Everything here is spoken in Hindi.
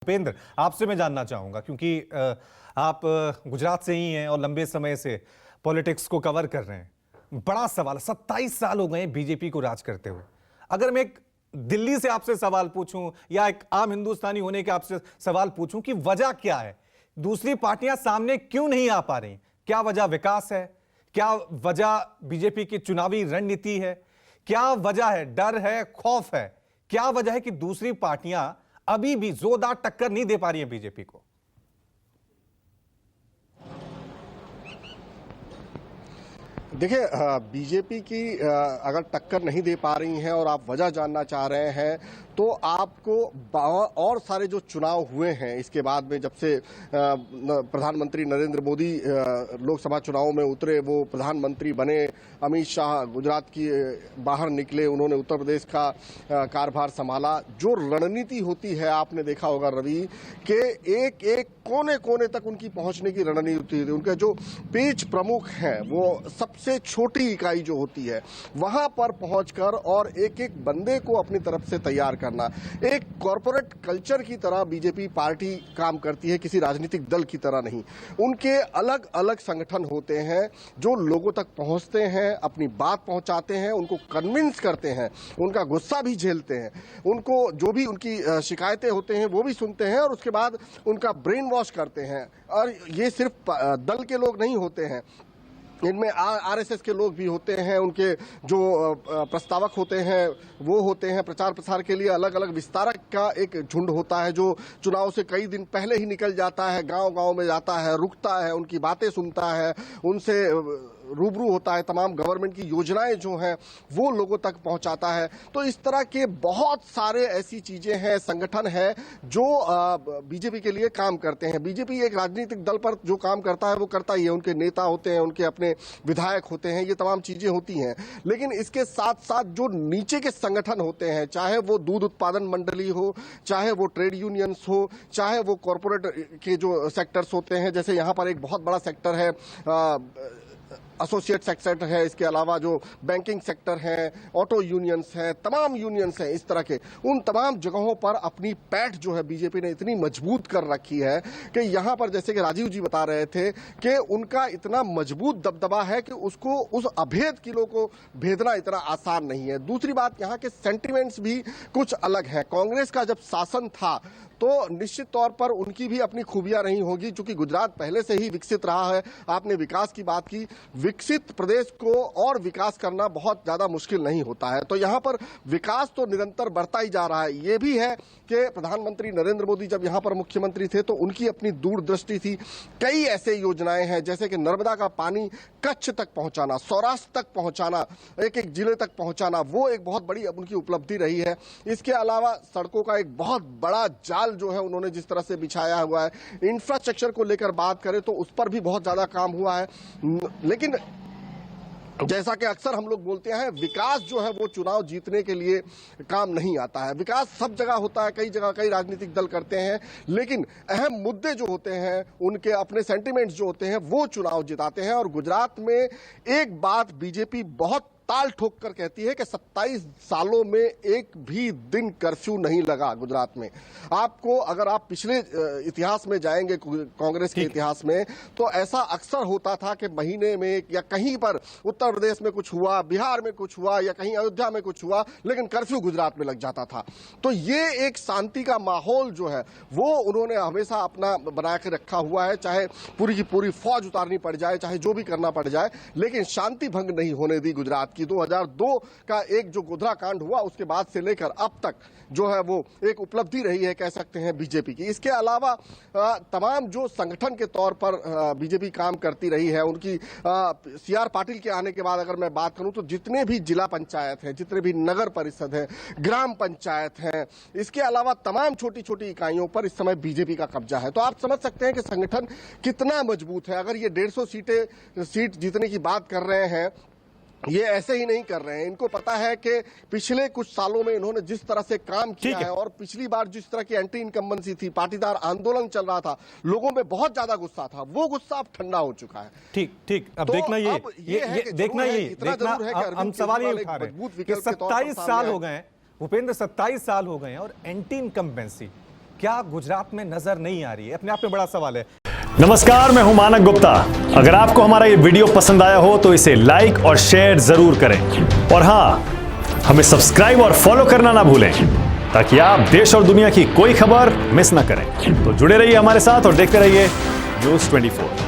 उपेंद्र, आपसे मैं जानना चाहूंगा क्योंकि आप गुजरात से ही हैं और लंबे समय से पॉलिटिक्स को कवर कर रहे हैं। बड़ा सवाल, 27 साल हो गए बीजेपी को राज करते हुए। अगर मैं एक दिल्ली से आपसे सवाल पूछूं या एक आम हिंदुस्तानी होने के आपसे सवाल पूछूं कि वजह क्या है, दूसरी पार्टियां सामने क्यों नहीं आ पा रही? क्या वजह विकास है? क्या वजह बीजेपी की चुनावी रणनीति है? क्या वजह है डर है, खौफ है? क्या वजह है कि दूसरी पार्टियां अभी भी जोरदार टक्कर नहीं दे पा रही है बीजेपी को? देखिए, बीजेपी की अगर टक्कर नहीं दे पा रही हैं और आप वजह जानना चाह रहे हैं तो आपको और सारे जो चुनाव हुए हैं इसके बाद में, जब से प्रधानमंत्री नरेंद्र मोदी लोकसभा चुनाव में उतरे, वो प्रधानमंत्री बने, अमित शाह गुजरात की बाहर निकले, उन्होंने उत्तर प्रदेश का कार्यभार संभाला। जो रणनीति होती है आपने देखा होगा रवि कि एक एक कोने कोने तक उनकी पहुंचने की रणनीति होती है। उनके जो पेज प्रमुख हैं वो सबसे छोटी इकाई जो होती है वहां पर पहुंचकर और एक एक बंदे को अपनी तरफ से तैयार करना, एक कॉरपोरेट कल्चर की तरह बीजेपी पार्टी काम करती है, किसी राजनीतिक दल की तरह नहीं। उनके अलग अलग संगठन होते हैं जो लोगों तक पहुंचते हैं, अपनी बात पहुंचाते हैं, उनको कन्विंस करते हैं, उनका गुस्सा भी झेलते हैं, उनको जो भी उनकी शिकायतें होते हैं वो भी सुनते हैं और उसके बाद उनका ब्रेन वॉश करते हैं। और ये सिर्फ दल के लोग नहीं होते हैं, इनमें आरएसएस के लोग भी होते हैं, उनके जो प्रस्तावक होते हैं वो होते हैं, प्रचार प्रसार के लिए अलग अलग विस्तारक का एक झुंड होता है जो चुनाव से कई दिन पहले ही निकल जाता है, गांव गांव में जाता है, रुकता है, उनकी बातें सुनता है, उनसे रूबरू होता है, तमाम गवर्नमेंट की योजनाएं जो हैं वो लोगों तक पहुंचाता है। तो इस तरह के बहुत सारे ऐसी चीजें हैं, संगठन है जो बीजेपी के लिए काम करते हैं। बीजेपी एक राजनीतिक दल पर जो काम करता है वो करता ही है, उनके नेता होते हैं, उनके अपने विधायक होते हैं, ये तमाम चीजें होती हैं। लेकिन इसके साथ साथ जो नीचे के संगठन होते हैं, चाहे वो दूध उत्पादन मंडली हो, चाहे वो ट्रेड यूनियंस हो, चाहे वो कॉरपोरेट के जो सेक्टर्स होते हैं, जैसे यहाँ पर एक बहुत बड़ा सेक्टर है एसोसिएट सेक्टर है, इसके अलावा जो बैंकिंग सेक्टर है, ऑटो यूनियंस हैं, तमाम यूनियंस हैं, इस तरह के उन तमाम जगहों पर अपनी पैठ जो है बीजेपी ने इतनी मजबूत कर रखी है कि यहां पर, जैसे कि राजीव जी बता रहे थे कि उनका इतना मजबूत दबदबा है कि उसको उस अभेद किलो को भेदना इतना आसान नहीं है। दूसरी बात, यहां के सेंटिमेंट्स भी कुछ अलग हैं। कांग्रेस का जब शासन था तो निश्चित तौर पर उनकी भी अपनी खूबियां रही होगी, क्योंकि गुजरात पहले से ही विकसित रहा है। आपने विकास की बात की, विकसित प्रदेश को और विकास करना बहुत ज्यादा मुश्किल नहीं होता है। तो यहां पर विकास तो निरंतर बढ़ता ही जा रहा है। यह भी है कि प्रधानमंत्री नरेंद्र मोदी जब यहां पर मुख्यमंत्री थे तो उनकी अपनी दूरदृष्टि थी। कई ऐसे योजनाएं हैं, जैसे कि नर्मदा का पानी कच्छ तक पहुंचाना, सौराष्ट्र तक पहुंचाना, एक एक जिले तक पहुंचाना, वो एक बहुत बड़ी उनकी उपलब्धि रही है। इसके अलावा सड़कों का एक बहुत बड़ा जाल जो है उन्होंने जिस तरह से बिछाया हुआ है, इंफ्रास्ट्रक्चर को लेकर बात करें तो उस पर भी बहुत ज्यादा काम हुआ है। लेकिन जैसा कि अक्सर हम लोग बोलते हैं, विकास जो है वो चुनाव जीतने के लिए काम नहीं आता है। विकास सब जगह होता है, कई जगह कई राजनीतिक दल करते हैं, लेकिन अहम मुद्दे जो होते हैं, उनके अपने सेंटिमेंट्स जो होते हैं वो चुनाव जिताते हैं। और गुजरात में एक बात बीजेपी बहुत ताल ठोक कर कहती है कि 27 सालों में एक भी दिन कर्फ्यू नहीं लगा गुजरात में। आपको अगर आप पिछले इतिहास में जाएंगे, कांग्रेस के इतिहास में, तो ऐसा अक्सर होता था कि महीने में या कहीं पर उत्तर प्रदेश में कुछ हुआ, बिहार में कुछ हुआ या कहीं अयोध्या में कुछ हुआ, लेकिन कर्फ्यू गुजरात में लग जाता था। तो ये एक शांति का माहौल जो है वो उन्होंने हमेशा अपना बना के रखा हुआ है, चाहे पूरी की पूरी फौज उतारनी पड़ जाए, चाहे जो भी करना पड़ जाए, लेकिन शांति भंग नहीं होने दी गुजरात की। 2002 का एक जो गोधरा कांड हुआ उसके बाद से लेकर अब तक जो है वो एक उपलब्धि रही है, कह सकते हैं, बीजेपी की। इसके अलावा तमाम जो संगठन के तौर पर बीजेपी काम करती रही है, उनकी सीआर पाटिल के आने के बाद अगर मैं बात करूं तो जितने भी जिला पंचायत हैं, जितने भी नगर परिषद हैं, ग्राम पंचायत हैं, इसके अलावा तमाम छोटी छोटी इकाइयों पर इस समय बीजेपी का कब्जा है। तो आप समझ सकते हैं कि संगठन कितना मजबूत है। अगर ये 150 सीट जीतने की बात कर रहे हैं, ये ऐसे ही नहीं कर रहे हैं। इनको पता है कि पिछले कुछ सालों में इन्होंने जिस तरह से काम किया है और पिछली बार जिस तरह की एंटी इनकम्बेंसी थी, पाटीदार आंदोलन चल रहा था, लोगों में बहुत ज्यादा गुस्सा था, वो गुस्सा अब ठंडा हो चुका है। ठीक अब तो देखना हम सवाल ये उठा रहे हैं कि 27 साल हो गए हैं, भूपेंद्र, 27 साल हो गए हैं और एंटी इनकम्बेंसी क्या गुजरात में नजर नहीं आ रही है? अपने आप में बड़ा सवाल है। नमस्कार, मैं हूं मानक गुप्ता। अगर आपको हमारा ये वीडियो पसंद आया हो तो इसे लाइक और शेयर जरूर करें, और हां, हमें सब्सक्राइब और फॉलो करना ना भूलें ताकि आप देश और दुनिया की कोई खबर मिस ना करें। तो जुड़े रहिए हमारे साथ और देखते रहिए न्यूज़ 24।